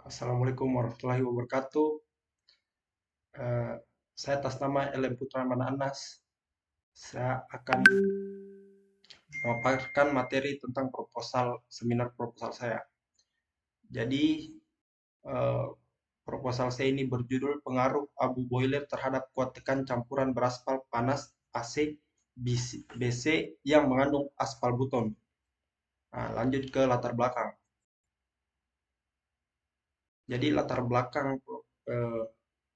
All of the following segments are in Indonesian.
Assalamualaikum warahmatullahi wabarakatuh. Eh, saya atas nama LM Putra Anas. Saya akan memaparkan materi tentang seminar proposal saya. Jadi, eh, proposal saya ini berjudul Pengaruh Abu Boiler terhadap kuat tekan campuran beraspal panas AC BC yang mengandung aspal buton. Nah, lanjut ke latar belakang. Jadi latar belakang eh,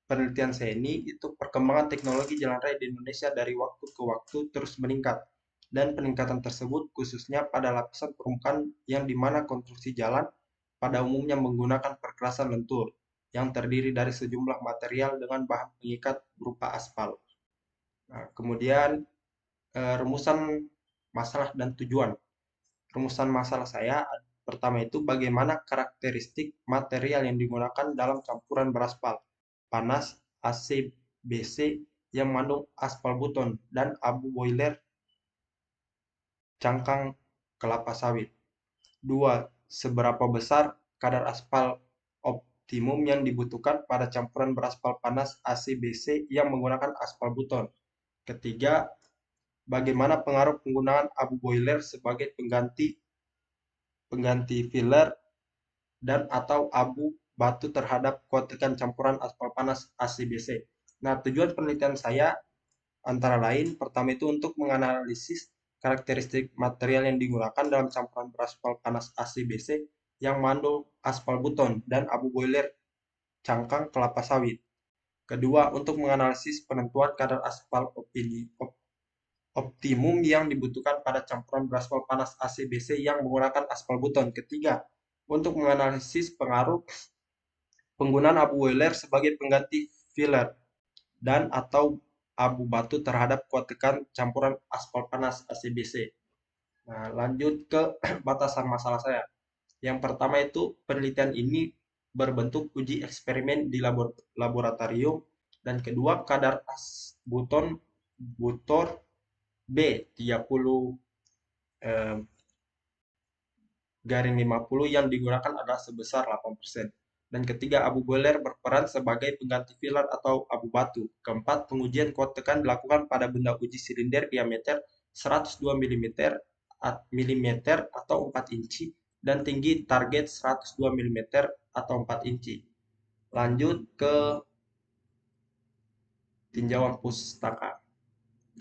penelitian saya ini itu perkembangan teknologi jalan raya di Indonesia dari waktu ke waktu terus meningkat, dan peningkatan tersebut khususnya pada lapisan permukaan yang dimana konstruksi jalan pada umumnya menggunakan perkerasan lentur yang terdiri dari sejumlah material dengan bahan pengikat berupa aspal. Nah, kemudian rumusan masalah dan tujuan. Rumusan masalah saya pertama itu bagaimana karakteristik material yang digunakan dalam campuran beraspal panas ACBC yang mengandung aspal buton dan abu boiler cangkang kelapa sawit. Dua, seberapa besar kadar aspal optimum yang dibutuhkan pada campuran beraspal panas ACBC yang menggunakan aspal buton. Ketiga, bagaimana pengaruh penggunaan abu boiler sebagai pengganti pengganti filler dan atau abu batu terhadap kuat tekan campuran aspal panas ACBC. Nah, tujuan penelitian saya antara lain pertama itu untuk menganalisis karakteristik material yang digunakan dalam campuran beraspal panas ACBC yang mengandung aspal buton dan abu boiler cangkang kelapa sawit. Kedua, untuk menganalisis penentuan kadar aspal optimum yang dibutuhkan pada campuran beraspal panas ACBC yang menggunakan aspal buton. Ketiga, untuk menganalisis pengaruh penggunaan abu boiler sebagai pengganti filler dan atau abu batu terhadap kuat tekan campuran aspal panas ACBC. Nah, lanjut ke batasan masalah saya. Yang pertama itu penelitian ini berbentuk uji eksperimen di laboratorium, dan kedua kadar buton butor B30 garing 50 yang digunakan adalah sebesar 8%. Dan ketiga, abu boiler berperan sebagai pengganti filler atau abu batu. Keempat, pengujian kuat tekan dilakukan pada benda uji silinder diameter 102 mm atau 4 inci dan tinggi target 102 mm atau 4 inci. Lanjut ke tinjauan pustaka.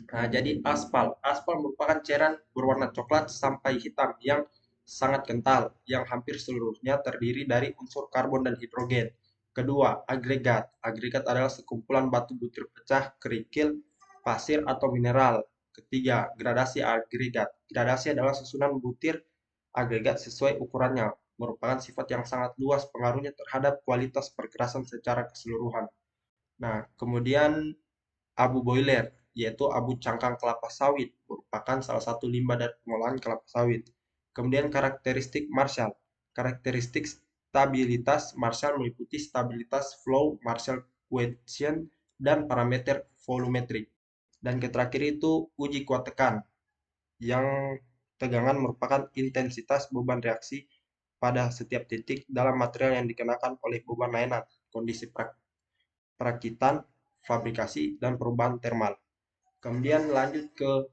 Nah, jadi aspal. Aspal merupakan cairan berwarna coklat sampai hitam yang sangat kental, yang hampir seluruhnya terdiri dari unsur karbon dan hidrogen. Kedua, agregat. Agregat adalah sekumpulan batu butir pecah, kerikil, pasir, atau mineral. Ketiga, gradasi agregat. Gradasi adalah susunan butir agregat sesuai ukurannya, merupakan sifat yang sangat luas pengaruhnya terhadap kualitas perkerasan secara keseluruhan. Nah, kemudian abu boiler, yaitu abu cangkang kelapa sawit, merupakan salah satu limbah dari pengolahan kelapa sawit. Kemudian karakteristik Marshall. Karakteristik stabilitas Marshall meliputi stabilitas flow, Marshall coefficient, dan parameter volumetrik. Dan terakhir itu uji kuat tekan, yang tegangan merupakan intensitas beban reaksi pada setiap titik dalam material yang dikenakan oleh beban layanan, kondisi perakitan, fabrikasi, dan perubahan termal. Kemudian lanjut ke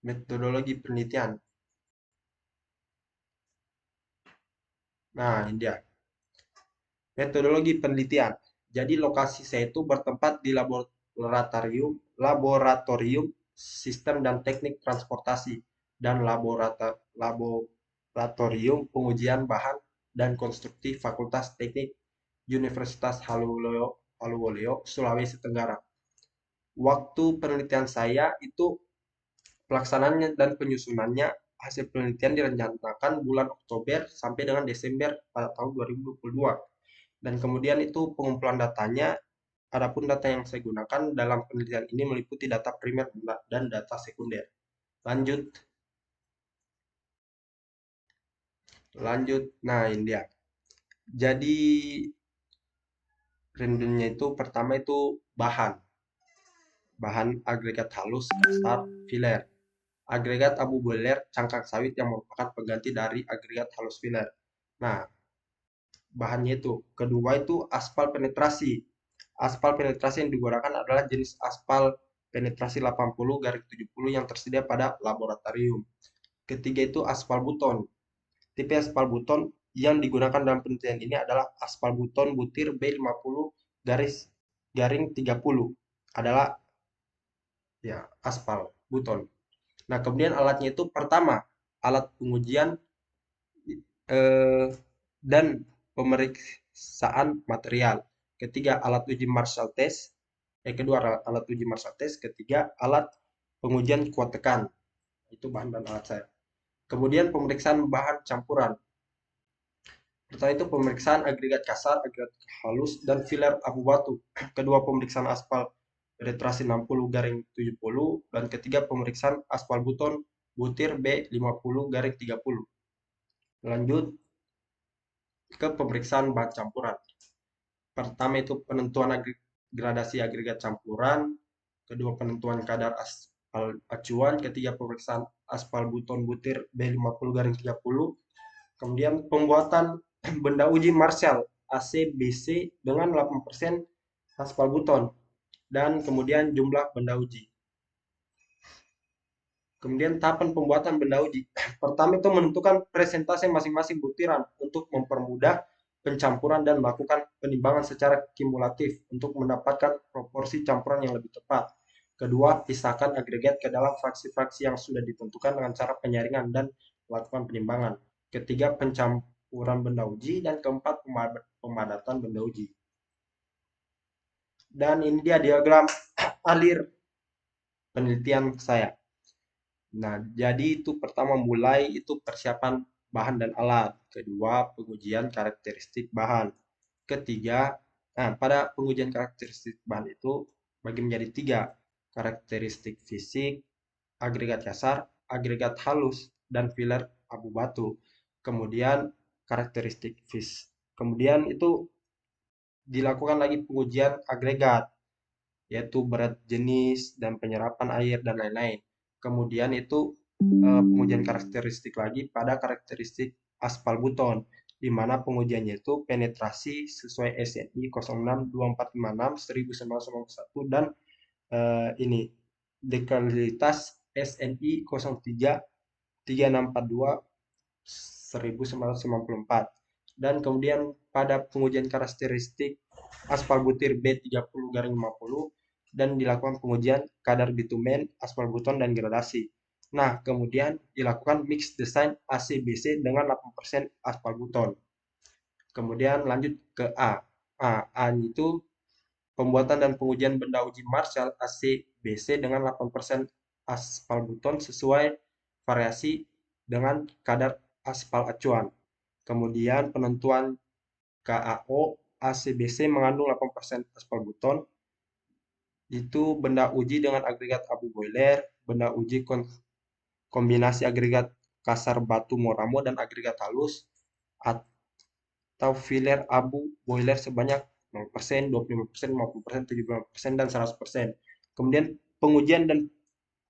metodologi penelitian. Nah, ini dia. Metodologi penelitian. Jadi lokasi saya itu bertempat di laboratorium sistem dan teknik transportasi dan laboratorium pengujian bahan dan konstruksi Fakultas Teknik Universitas Haluoleo, Sulawesi Tenggara. Waktu penelitian saya itu pelaksanaannya dan penyusunannya, hasil penelitian direncanakan bulan Oktober sampai dengan Desember pada tahun 2022. Dan kemudian itu pengumpulan datanya, adapun data yang saya gunakan dalam penelitian ini meliputi data primer dan data sekunder. Lanjut, lanjut. Nah, ini dia. Jadi rendernya itu pertama itu bahan. bahan agregat halus, kasar, filler. Agregat abu boiler cangkang sawit yang merupakan pengganti dari agregat halus filler. Nah, bahannya itu. Kedua itu aspal penetrasi. Aspal penetrasi yang digunakan adalah jenis aspal penetrasi 80/70 yang tersedia pada laboratorium. Ketiga itu aspal buton. Tipe aspal buton yang digunakan dalam penelitian ini adalah aspal buton butir B50 garis garing 30 adalah ya aspal buton. Nah, kemudian alatnya itu pertama, alat pengujian eh, dan pemeriksaan material. Ketiga, alat uji Marshall test. Kedua, alat uji Marshall test. Ketiga, alat pengujian kuat tekan. Itu bahan dan alat saya. Kemudian pemeriksaan bahan campuran. Pertama itu pemeriksaan agregat kasar, agregat halus, dan filler abu batu. Kedua, pemeriksaan aspal penetrasi 60/70. Dan ketiga, pemeriksaan aspal buton butir B50/30. Lanjut ke pemeriksaan bahan campuran. Pertama itu penentuan gradasi agregat campuran, kedua penentuan kadar aspal acuan, ketiga pemeriksaan aspal buton butir B50/30, kemudian pembuatan benda uji Marshall ACBC dengan 8% aspal buton, dan kemudian jumlah benda uji. Kemudian tahapan pembuatan benda uji. Pertama itu menentukan presentase masing-masing butiran untuk mempermudah pencampuran dan melakukan penimbangan secara kumulatif untuk mendapatkan proporsi campuran yang lebih tepat. Kedua, pisahkan agregat ke dalam fraksi-fraksi yang sudah ditentukan dengan cara penyaringan dan melakukan penimbangan. Ketiga, pencampuran benda uji. Dan keempat, pemadatan benda uji. Dan ini dia diagram alir penelitian saya. Nah, jadi itu pertama mulai itu persiapan bahan dan alat. Kedua, pengujian karakteristik bahan. Ketiga, pada pengujian karakteristik bahan itu bagi menjadi tiga. Karakteristik fisik, agregat kasar, agregat halus, dan filler abu batu. Kemudian karakteristik Kemudian itu dilakukan lagi pengujian agregat, yaitu berat jenis dan penyerapan air dan lain-lain. Kemudian itu pengujian karakteristik lagi pada karakteristik aspal buton, di mana pengujiannya itu penetrasi sesuai SNI 062456 1991 dan ini dekalitas SNI 03 3642 1994. Dan kemudian pada pengujian karakteristik aspal butir B30/50 dan dilakukan pengujian kadar bitumen, aspal buton, dan gradasi. Nah, kemudian dilakukan mix design ACBC dengan 8% aspal buton. Kemudian lanjut ke A. A itu pembuatan dan pengujian benda uji Marshall ACBC dengan 8% aspal buton sesuai variasi dengan kadar aspal acuan. Kemudian penentuan KAO ACBC mengandung 8% aspal buton. Itu benda uji dengan agregat abu boiler, benda uji kombinasi agregat kasar batu moramo dan agregat halus, atau filler abu boiler sebanyak 0%, 25%, 50%, 75%, dan 100%. Kemudian pengujian dan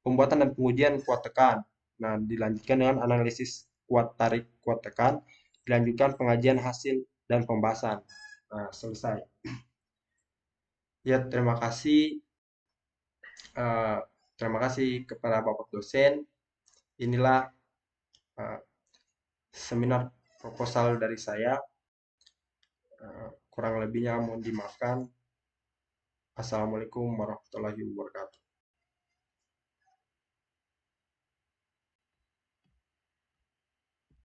pembuatan dan pengujian kuat tekan. Nah, dilanjutkan dengan analisis kuat tarik kuat tekan, dilanjutkan pengajian hasil dan pembahasan. Nah, selesai. Ya, terima kasih kepada Bapak dosen. Inilah seminar proposal dari saya. Kurang lebihnya mohon dimaafkan. Assalamualaikum warahmatullahi wabarakatuh.